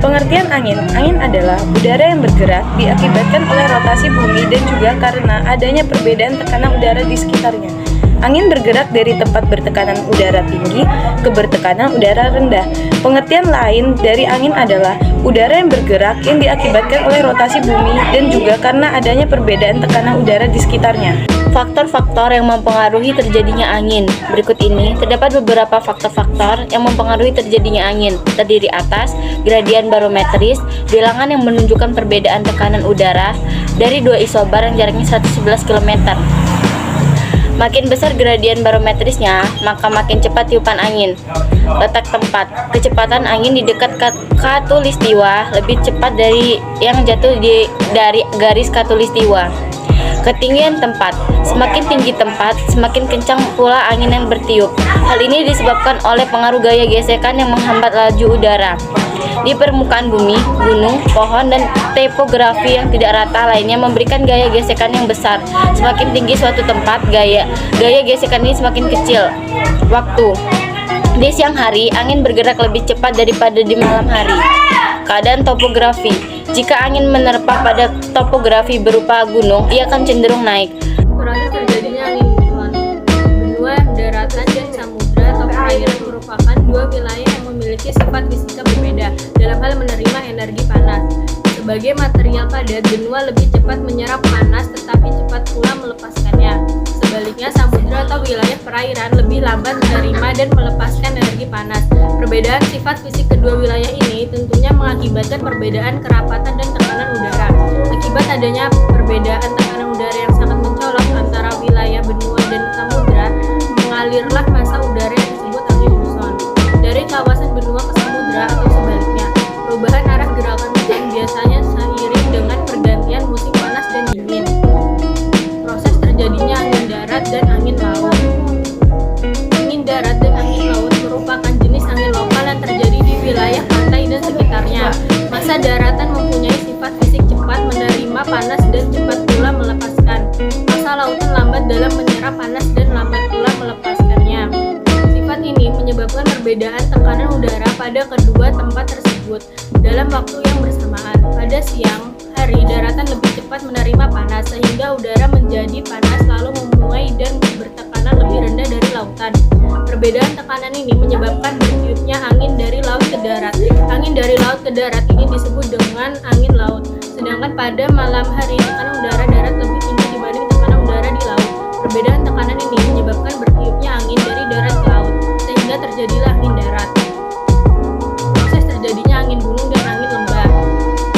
Pengertian angin. Angin adalah udara yang bergerak diakibatkan oleh rotasi bumi dan juga karena adanya perbedaan tekanan udara di sekitarnya. Angin bergerak dari tempat bertekanan udara tinggi ke bertekanan udara rendah. Pengertian lain dari angin adalah udara yang bergerak yang diakibatkan oleh rotasi bumi dan juga karena adanya perbedaan tekanan udara di sekitarnya. Faktor-faktor yang mempengaruhi terjadinya angin. Berikut ini terdapat beberapa faktor-faktor yang mempengaruhi terjadinya angin. Terdiri atas gradien barometris, bilangan yang menunjukkan perbedaan tekanan udara dari dua isobar yang jaraknya 111 km. Makin besar gradien barometrisnya, maka makin cepat tiupan angin. Letak tempat, kecepatan angin di dekat khatulistiwa lebih cepat dari yang jatuh dari garis khatulistiwa. Ketinggian tempat, semakin tinggi tempat, semakin kencang pula angin yang bertiup. Hal ini disebabkan oleh pengaruh gaya gesekan yang menghambat laju udara. Di permukaan bumi, gunung, pohon, dan topografi yang tidak rata lainnya memberikan gaya gesekan yang besar. Semakin tinggi suatu tempat, gaya gesekan ini semakin kecil. Waktu, di siang hari, angin bergerak lebih cepat daripada di malam hari. Keadaan topografi, jika angin menerpa pada topografi berupa gunung, ia akan cenderung naik. Proses terjadinya angin bulan. Benua, daratan, dan samudra atau perairan merupakan dua wilayah yang memiliki sifat fisika berbeda dalam hal menerima energi panas. Sebagai material padat, benua lebih cepat menyerap panas tetapi cepat pula melepaskannya. Sebaliknya, samudra atau wilayah perairan lebih lambat menerima dan melepaskan energi panas. Perbedaan sifat fisik kedua wilayah ini tentunya mengakibatkan perbedaan kerapatan dan tekanan udara. Akibat adanya perbedaan tekanan udara yang sangat mencolok antara wilayah benua dan samudra, mengalirlah massa udara yang disebut angin muson dari kawasan benua ke samudra atau sebaliknya. Perubahan arah gerakan muson biasanya seiring dengan pergantian musim panas dan dingin. Proses terjadinya angin darat dan angin laut. Angin darat dan angin laut merupakan jenis angin lokal yang terjadi di wilayah pantai dan sekitarnya. Massa daratan mempunyai sifat fisik cepat menerima panas dan cepat pula melepaskan. Massa lautan lambat dalam menyerap panas dan lambat pula melepaskannya. Sifat ini menyebabkan perbedaan tekanan udara pada kedua tempat tersebut dalam waktu yang bersamaan. Pada siang hari, daratan lebih cepat menerima panas sehingga udara menjadi panas lalu memuai dan bertekanan lebih rendah dari lautan. Perbedaan tekanan ini menyebabkan bertiupnya angin dari laut ke darat. Angin dari laut ke darat ini disebut dengan angin laut. Sedangkan pada malam hari, tekanan udara darat lebih tinggi dibanding tekanan udara di laut. Perbedaan tekanan ini menyebabkan bertiupnya angin dari darat ke laut, sehingga terjadilah angin darat. Proses terjadinya angin gunung dan angin lembah.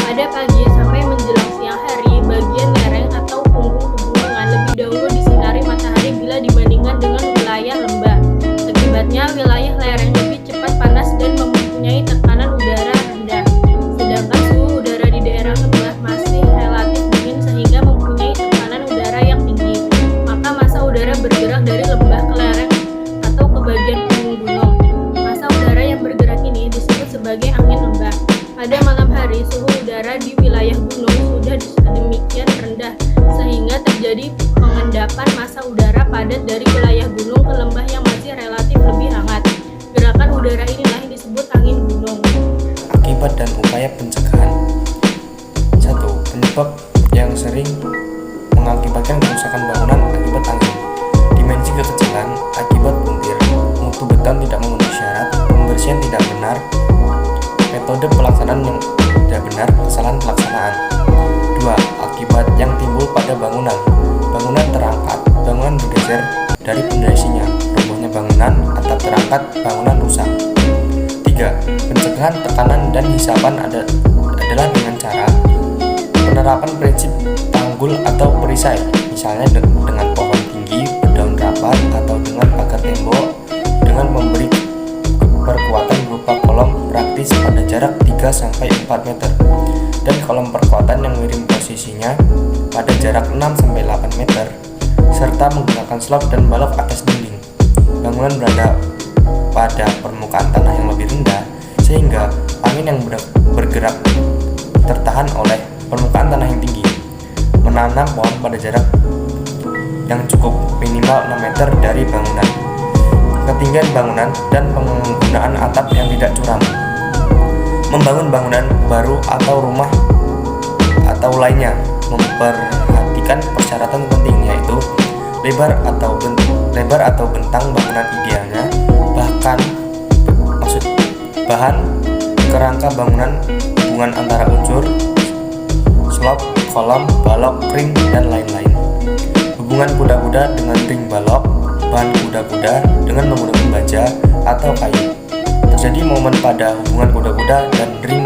Pada pagi sampai menjelang siang hari, bagian lereng atau punggung pegunungan lebih dahulu disinari matahari bila dibandingkan dengan wilayah lembah. Akibatnya, wilayah lereng lebih cepat panas dan mempunyai tekanan udara rendah. Sedangkan suhu udara di daerah lembah masih relatif dingin sehingga mempunyai tekanan udara yang tinggi. Maka massa udara bergerak dari lembah ke lereng atau ke bagian punggung gunung. Massa udara yang bergerak ini disebut sebagai angin lembah. Pada malam hari, suhu udara di wilayah gunung sudah sedemikian rendah sehingga terjadi pengendapan massa udara padat dari wilayah gunung ke lembah yang masih relatif lebih hangat. Gerakan udara inilah yang disebut angin gunung. Akibat dan upaya pencegahan. 1. Penyebab yang sering mengakibatkan kerusakan bangunan akibat angin. Dimensi kekecilan akibat puntir, mutu beton tidak memenuhi syarat, pembersihan tidak benar, metode pelaksanaan yang tidak benar, kesalahan pelaksanaan. 2. Akibat yang timbul pada bangunan. Bangunan terangkat, bangunan bergeser dari pondasinya, robohnya bangunan, atap terangkat, bangunan rusak. 3. Pencegahan tekanan dan hisapan adalah dengan cara penerapan prinsip tanggul atau perisai, misalnya dengan pohon tinggi, berdaun rapat, atau dengan pagar tembok, dengan memberi perkuatan berupa kolom praktis pada jarak 3-4 meter dan kolom perkuatan yang miring posisinya pada jarak 6-8 meter serta menggunakan slab dan balok atas dinding. Bangunan berada pada permukaan tanah yang lebih rendah sehingga angin yang bergerak tertahan oleh permukaan tanah yang tinggi. Menanam pohon pada jarak yang cukup minimal 6 meter dari bangunan. Ketinggian bangunan dan penggunaan atap yang tidak curam. Membangun bangunan baru atau rumah atau lainnya memperhatikan persyaratan penting, yaitu lebar atau bentang bangunan idealnya, bahan kerangka bangunan, hubungan antara unsur, slop, kolom, balok, ring, dan lain-lain. Hubungan kuda-kuda dengan ring balok, bahan kuda-kuda dengan menggunakan baja atau kayu. Terjadi momen pada hubungan kuda-kuda dan ring